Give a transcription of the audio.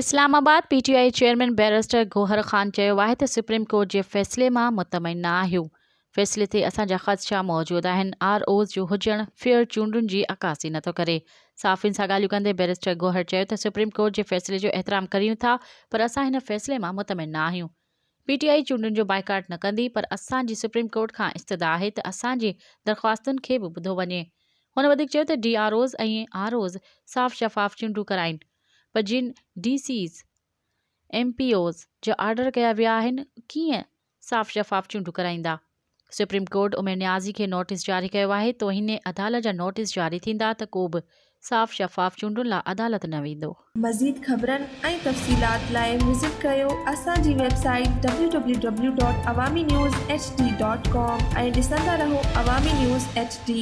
Islamabad PTI chairman barrister Gohar Khan चयो आहे त सुप्रीम कोर्ट जे फ़ैसिले मां मुतमइन न आहियूं। फ़ैसिले ते असांजा ख़दशा मौजूदु आहिनि। ROs जो हुजणु फेयर चूंडुनि जी अकासी नथो करे। साफ़िन सां ॻाल्हियूं कंदे बैरिस्टर गौहर चयो त सुप्रीम कोर्ट जे फ़ैसिले जो एहतराम करियूं था, पर असां हिन फ़ैसिले मां मुतमइन न आहियूं। PTI चूंडुनि जो बाइकाट न कंदी, पर असांजी सुप्रीम कोर्ट खां इस्तदा आहे त असांजी दरख़्वास्तुनि खे बि ॿुधो वञे। हुन वधीक चयो त DROs ऐं ROs साफ़ शफ़ाफ चूंडूं कराइनि, पर जिन DCs MPOs जो आर्डर कया विया आहिनि, कीअं साफ़ शफ़ाफ चूंडूं कराईंदा। सुप्रीम कोर्ट उमिर न्याज़ी खे नोटिस जारी कयो आहे, तो हिन अदालत जा नोटिस जारी थींदा त को बि साफ़ शफ़ाफ चूंडुनि लाइ अदालत न वेंदो। मज़ीद ख़बरनि ऐं तफ़सीलात लाइ विज़िट कयो असांजी वेबसाइट www.awamiNewsHD.com ऐं ॾिसंदा रहो अवामी न्यूज़ HD।